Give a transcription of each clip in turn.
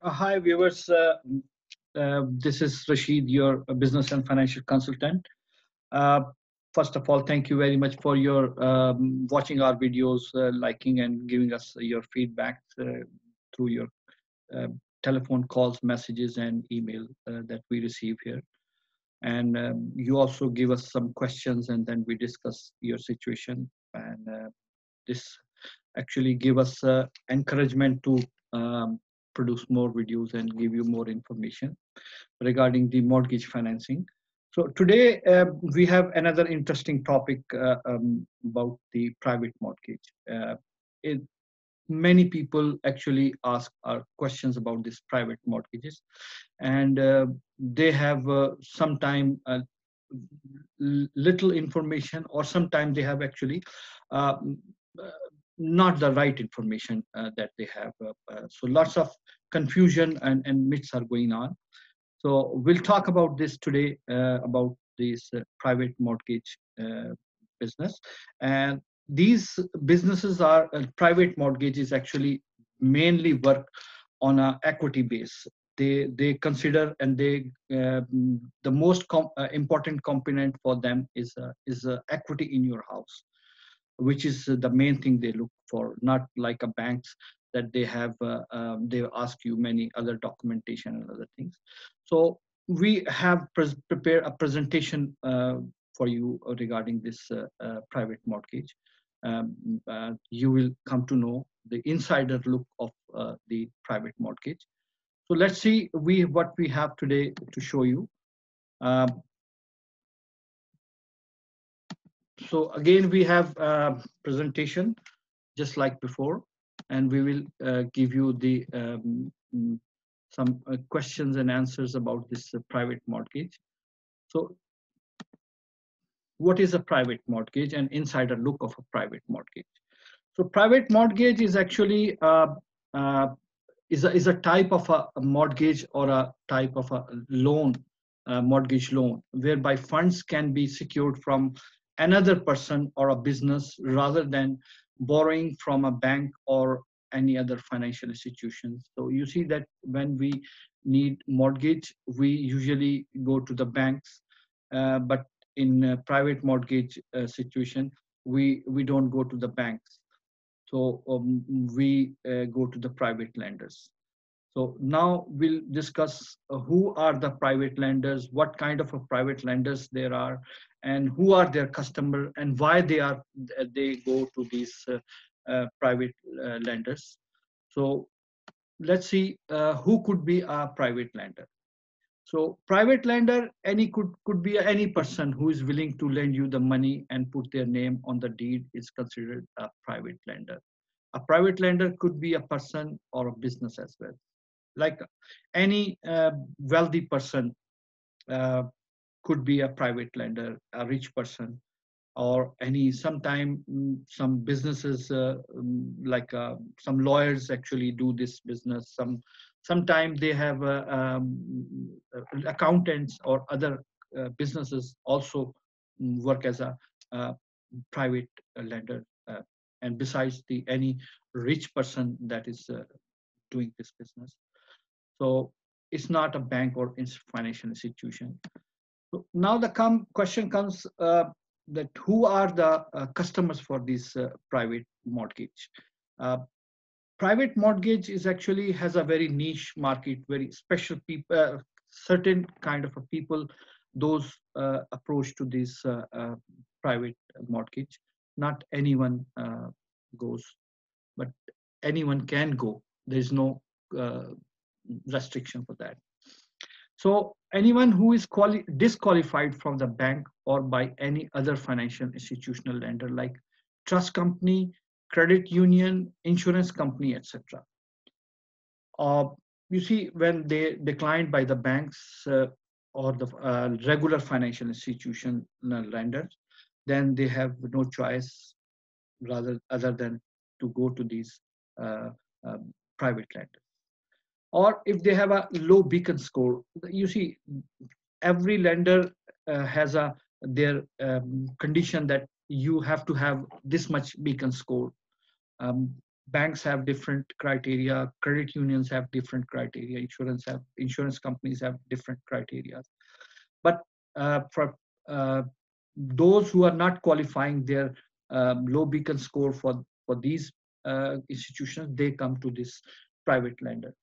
Hi, viewers. This is Rashid, your business and financial consultant. Uh, First of all, thank you very much for your watching our videos, liking and giving us your feedback through your uh, telephone calls, messages, and email that we receive here. And you also give us some questions, and then we discuss your situation. And this actually give us encouragement to produce more videos and give you more information regarding the mortgage financing. So today we have another interesting topic about the private mortgage. It, Many people actually ask questions about these private mortgages, and they have sometime little information, or sometimes they have actually uh, uh, not the right information that they have. So lots of confusion and myths are going on. So we'll talk about this today, about this private mortgage business. And these businesses are private mortgages actually mainly work on a equity base. They consider, and they the most important component for them is equity in your house, which is the main thing they look for, not like a banks that they have they ask you many other documentation and other things. So we have prepared a presentation for you regarding this private mortgage. You will come to know the insider look of the private mortgage. So let's see what we have today to show you. Um, so again, we have a presentation just like before, and we will give you the some questions and answers about this private mortgage. So what is a private mortgage and insider look of a private mortgage? So private mortgage is actually uh, is a type of a mortgage, or a type of a loan, mortgage loan, whereby funds can be secured from another person or a business rather than borrowing from a bank or any other financial institutions. So you see that when we need mortgage, we usually go to the banks, but in a private mortgage situation, we don't go to the banks. So we go to the private lenders. So now we'll discuss who are the private lenders, what kind of a private lenders there are, and who are their customer, and why they go to these private lenders. So let's see who could be a private lender. So private lender, any could be any person who is willing to lend you the money and put their name on the deed is considered a private lender. A private lender could be a person or a business as well. Like any wealthy person uh, could be a private lender, a rich person, or any sometime some businesses like some lawyers actually do this business. Sometimes they have accountants or other businesses also work as a private lender, and besides the any rich person that is doing this business. So it's not a bank or financial institution. So now the question comes that who are the customers for this private mortgage? Uh, Private mortgage is actually has a very niche market, very special people, certain kind of a people, those approach to this private mortgage. Not anyone goes, but anyone can go. There is no uh, restriction for that. So anyone who is disqualified from the bank or by any other financial institutional lender like trust company, credit union, insurance company, etc. Uh, you see, when they declined by the banks or the regular financial institution lenders, then they have no choice rather other than to go to these uh, uh, private lenders. Or if they have a low beacon score, you see every lender has a their condition that you have to have this much beacon score. banks have different criteria, credit unions have different criteria, insurance companies have different criteria. But for those who are not qualifying their low beacon score for these institutions, they come to this private lender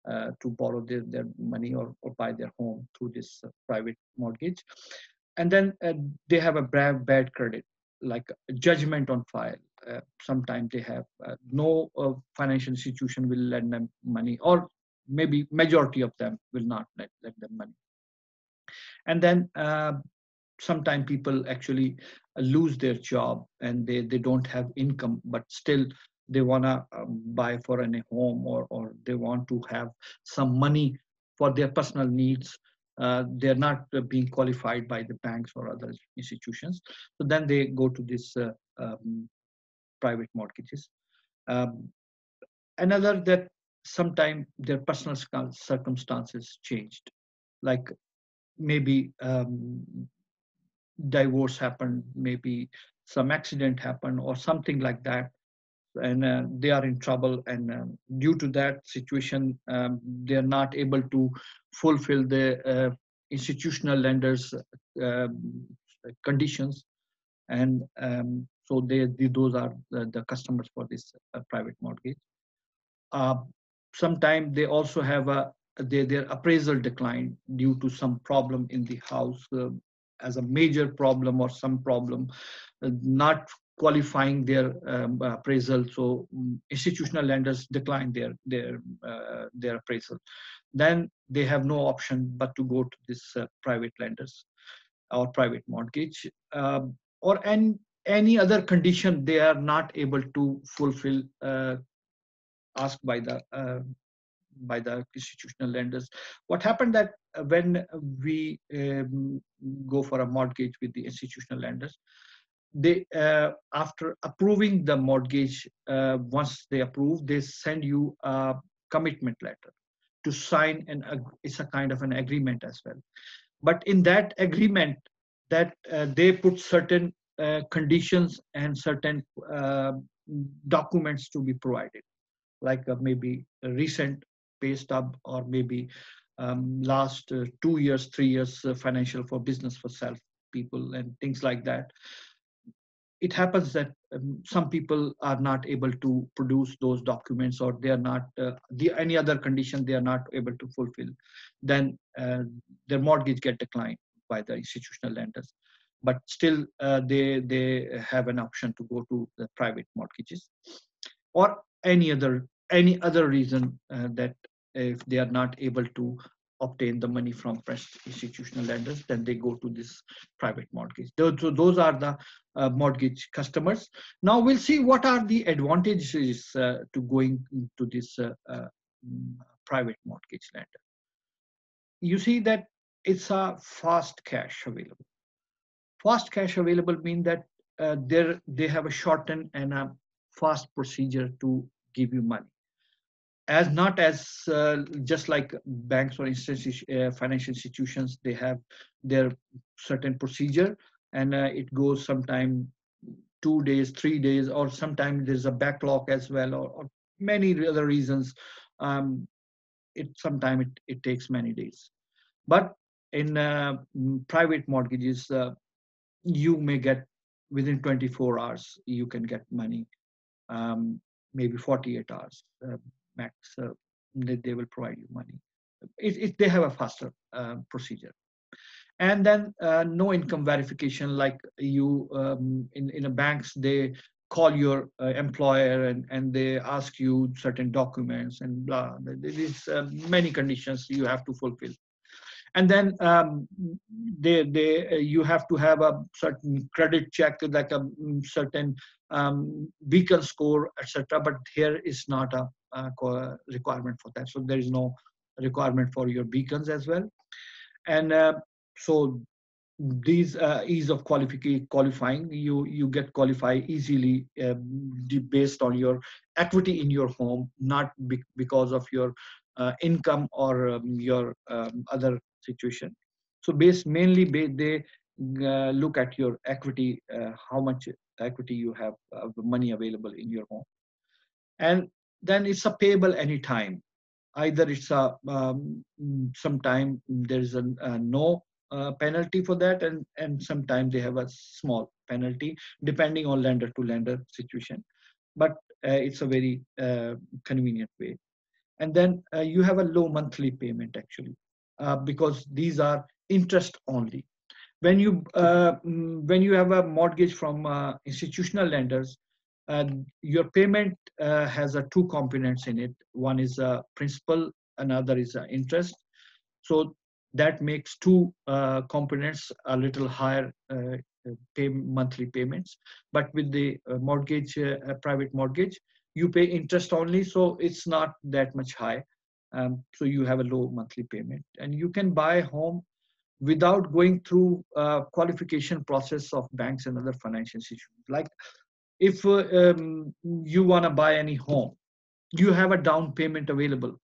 to borrow their money or buy their home through this private mortgage. And then they have a bad credit, like judgment on file. Sometimes they have no financial institution will lend them money, or maybe majority of them will not lend them money. And then sometimes people actually lose their job and they don't have income, but still they want to buy for a home, or they want to have some money for their personal needs. They're not being qualified by the banks or other institutions. So then they go to this private mortgages. Um, Another that sometimes their personal circumstances changed, like maybe divorce happened, maybe some accident happened or something like that, and they are in trouble, and due to that situation they are not able to fulfill the institutional lenders conditions, and so those are the customers for this private mortgage. uh, Sometimes they also have their appraisal decline due to some problem in the house, as a major problem or some problem, not qualifying their appraisal. So institutional lenders decline their appraisal. Then they have no option but to go to this private lenders or private mortgage, or any other condition they are not able to fulfill, asked by the institutional lenders. What happened that when we go for a mortgage with the institutional lenders, they after approving the mortgage, once they approve, they send you a commitment letter to sign, and it's a kind of an agreement as well. But in that agreement, that they put certain conditions and certain documents to be provided, like maybe a recent pay stub, or maybe last 2 years, 3 years financial for business for self people and things like that. It happens that some people are not able to produce those documents, or they are not any other condition they are not able to fulfill. Then their mortgage get declined by the institutional lenders, but still they have an option to go to the private mortgages, or any other reason that if they are not able to obtain the money from fresh institutional lenders, then they go to this private mortgage. So those are the mortgage customers. Now we'll see what are the advantages to going to this private mortgage lender. You see that it's a fast cash available. Fast cash available mean that they have a shortened and a fast procedure to give you money, as not as just like banks or financial institutions. They have their certain procedure, and it goes sometime 2 days, 3 days, or sometimes there's a backlog as well, or many other reasons. It sometimes it takes many days. But in private mortgages, you may get within 24 hours, you can get money, maybe 48 hours max. They will provide you money. They have a faster procedure. And then no income verification, like you in a banks, they call your employer, and they ask you certain documents and blah. There is many conditions you have to fulfill. And then they you have to have a certain credit check, like a certain beacon score, etc. But here is not a requirement for that, so there is no requirement for your beacons as well. And so these ease of qualifying, you get qualify easily based on your equity in your home, not because of your income or your other situation. So mainly they look at your equity, how much equity you have, money available in your home. And then it's a payable anytime. Either it's a sometime there is a no penalty for that, and sometimes they have a small penalty depending on lender to lender situation. But it's a very convenient way. And then you have a low monthly payment actually, because these are interest only. When you have a mortgage from institutional lenders, your payment has two components in it. One is principal, another is interest. So that makes two components a little higher monthly payments. But with the mortgage, private mortgage, you pay interest only, so it's not that much high. So you have a low monthly payment, and you can buy a home without going through qualification process of banks and other financial institutions. Like if you want to buy any home, you have a down payment available,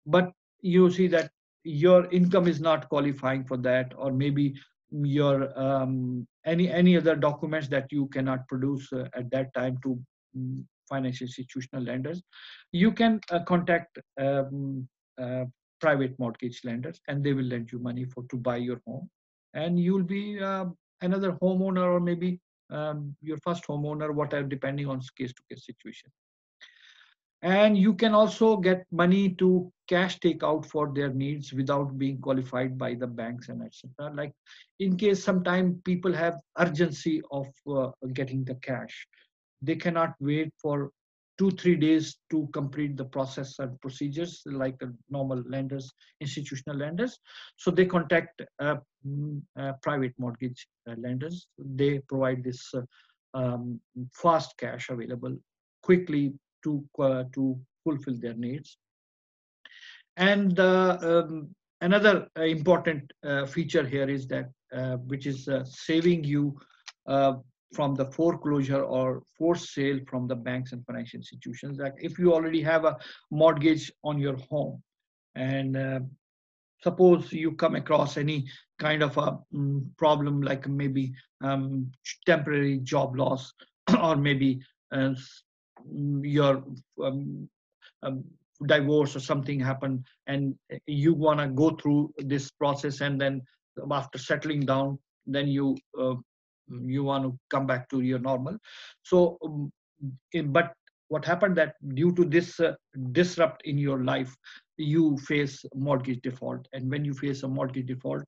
but you see that your income is not qualifying for that, or maybe your any other documents that you cannot produce at that time to financial institutional lenders, you can contact uh, private mortgage lenders, and they will lend you money for to buy your home, and you'll be another homeowner, or maybe your first homeowner, whatever, depending on case to case situation. And you can also get money to cash take out for their needs without being qualified by the banks and etc. Like in case sometime people have urgency of getting the cash, they cannot wait for 2 3 days to complete the process and procedures like normal lenders, institutional lenders. So they contact private mortgage lenders. They provide this fast cash available quickly to fulfill their needs. And another important feature here is that which is saving you uh, from the foreclosure or forced sale from the banks and financial institutions. Like if you already have a mortgage on your home, and suppose you come across any kind of a problem, like maybe temporary job loss, or maybe uh, your um, um, divorce or something happen, and you want to go through this process, and then after settling down, then you want to come back to your normal. So but what happened that due to this disrupt in your life, you face mortgage default, and when you face a mortgage default,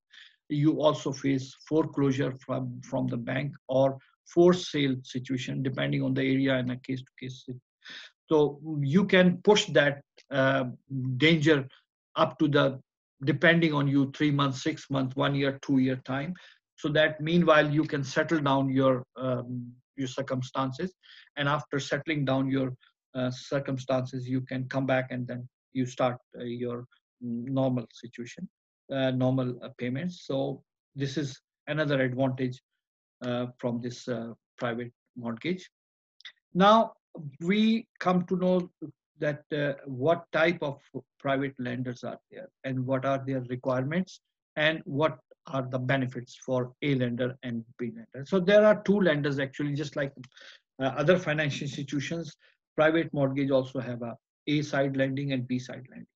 you also face foreclosure from the bank, or forced sale situation depending on the area and a case to case. So you can push that uh, danger up to the, depending on you, 3 months, 6 months, 1 year, 2 year time. So that meanwhile you can settle down your circumstances, and after settling down your circumstances, you can come back, and then you start your normal situation, normal payments. So this is another advantage from this private mortgage. Now we come to know that what type of private lenders are there, and what are their requirements, and what are the benefits for A lender and B lender. So there are two lenders actually, just like other financial institutions. Private mortgage also have A side lending and B side lending.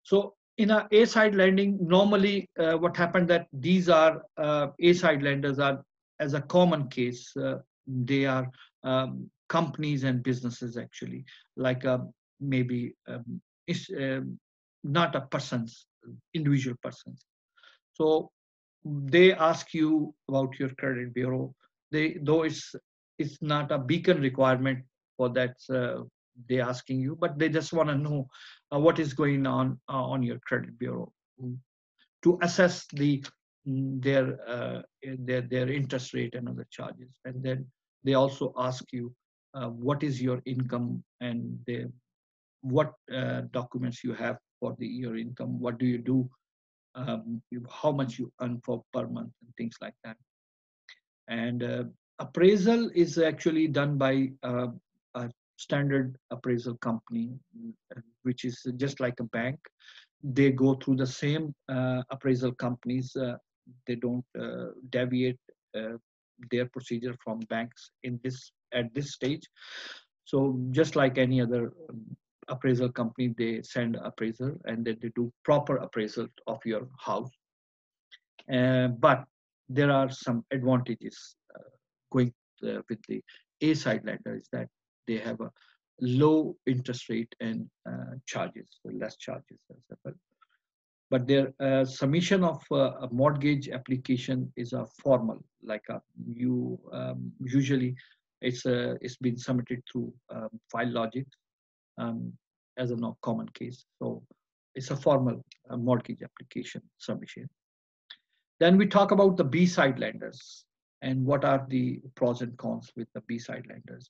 So in a side lending, normally what happened that these are A side lenders are, as a common case, they are companies and businesses actually, like maybe it's not a person's, individual persons. So they ask you about your credit bureau. They, though it's not a beacon requirement for that, they asking you, but they just want to know what is going on your credit bureau, to assess their interest rate and other charges. And then they also ask you what is your income, and what documents you have for your income, what do you do, how much you earn for per month, and things like that. And appraisal is actually done by a standard appraisal company, which is just like a bank. They go through the same appraisal companies. They don't deviate their procedure from banks in this at this stage. So just like any other appraisal company, they send appraiser and then they do proper appraisal of your house. But there are some advantages going with the A side lender is that they have a low interest rate and charges, so less charges as well. But their submission of a mortgage application is a formal, like you usually it's been submitted through file logic um, as a common case. So it's a formal mortgage application submission. Then we talk about the B side lenders and what are the pros and cons with the B side lenders.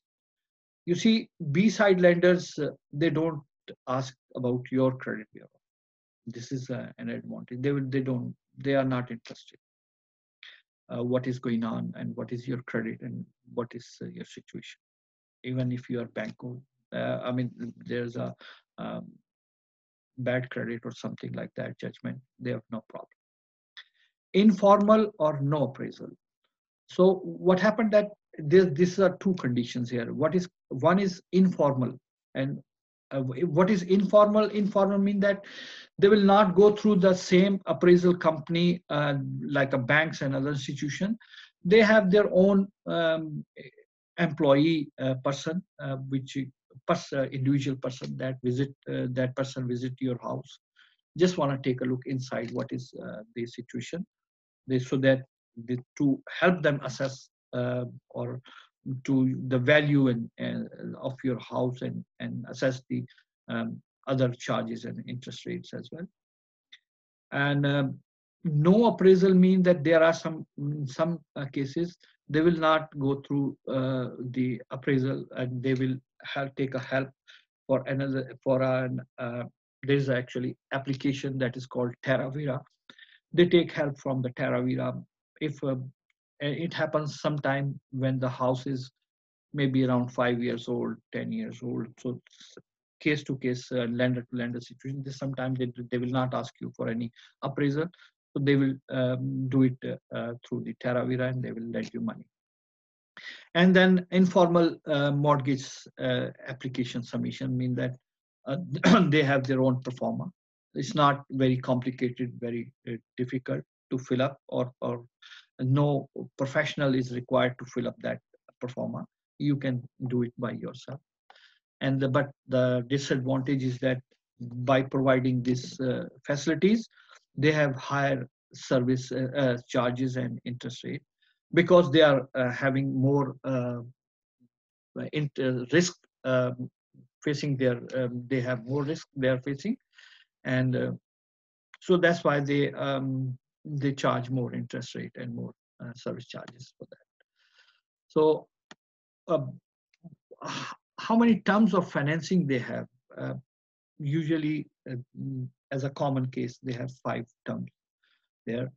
You see, B side lenders they don't ask about your credit bureau. This is an advantage. They are not interested. What is going on and what is your credit and what is your situation. Even if you are banco, I mean, there's a um, bad credit or something like that judgment, they have no problem. Informal or no appraisal. So what happened that these are two conditions here. One is informal, and what is informal? Informal mean that they will not go through the same appraisal company like a banks and other institution. They have their own employee person, which individual person that person visit your house. Just want to take a look inside what is the situation so that to help them assess or to the value of your house and assess the other charges and interest rates as well. And no appraisal mean that there are in some cases they will not go through the appraisal and they will take a help for another for an there is actually application that is called Terravira. They take help from the Terravira if it happens sometime when the house is maybe around 5 years old, 10 years old. So case to case, lender to lender situation. Sometimes they will not ask you for any appraisal. So they will do it through the Terravira and they will lend you money. And then informal mortgage application submission mean that they have their own pro forma. It's not very complicated, very difficult to fill up, or no professional is required to fill up that pro forma. You can do it by yourself. But the disadvantage is that by providing these facilities, they have higher service charges and interest rate because they are having more risk facing they have more risk they are facing, and so that's why they charge more interest rate and more service charges for that. So uh, how many terms of financing they have? Usually, as a common case, they have 5 terms there,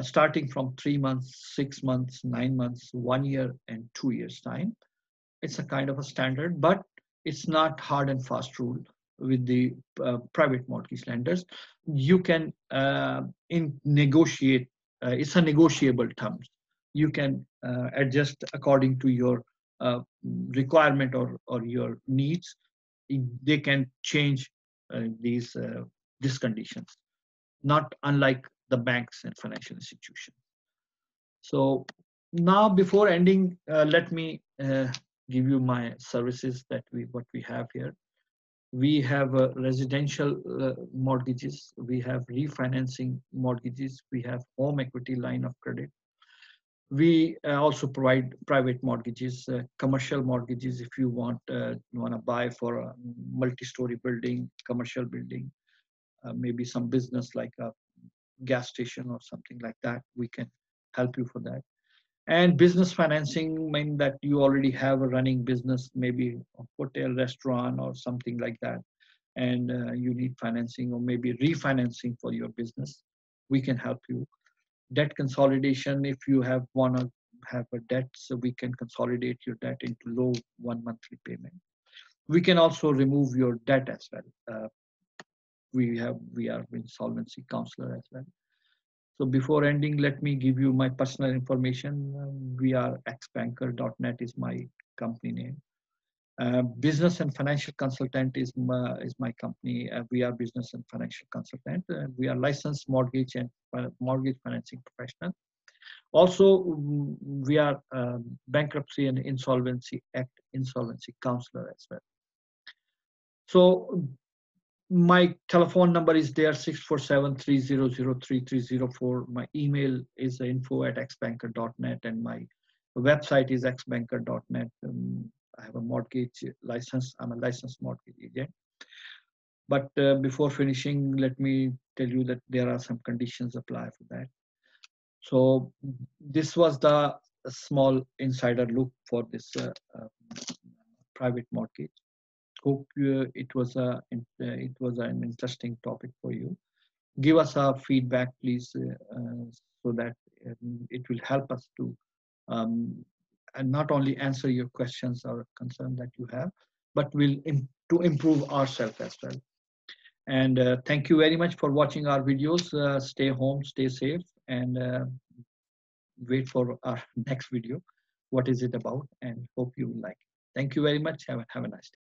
starting from 3 months, 6 months, 9 months, 1 year, and 2 years time. It's a kind of a standard, but it's not hard and fast rule with the private mortgage lenders. You can negotiate. It's a negotiable terms. You can adjust according to your requirement or your needs. They can change these conditions, not unlike the banks and financial institutions. So now, before ending, let me give you my services that what we have here. We have residential mortgages, we have refinancing mortgages, we have home equity line of credit. We also provide private mortgages, commercial mortgages if you want to buy for a multi-story building, commercial building, maybe some business like a gas station or something like that. We can help you for that. And business financing mean that you already have a running business, maybe a hotel, restaurant, or something like that, and you need financing or maybe refinancing for your business. We can help you. Debt consolidation, if you want to have a debt, so we can consolidate your debt into low 1 monthly payment. We can also remove your debt as well. We are insolvency counselor as well. So before ending, let me give you my personal information. We are xbanker.net is my company name. Business and financial consultant is my company. We are business and financial consultant. We are licensed mortgage and mortgage financing professional. Also, we are bankruptcy and insolvency act insolvency counselor as well. So my telephone number is there, 647-300-3304. My email is info@xbanker.net, and my website is xbanker.net. I have a mortgage license. I'm a licensed mortgage agent. But before finishing, let me tell you that there are some conditions apply for that. So this was the small insider look for this private mortgage. Hope it was an interesting topic for you. Give us a feedback, please, so that it will help us to and not only answer your questions or concern that you have, but will to improve ourselves as well. And thank you very much for watching our videos. Stay home, stay safe, and wait for our next video. What is it about? And hope you will like it. Thank you very much. Have a nice day.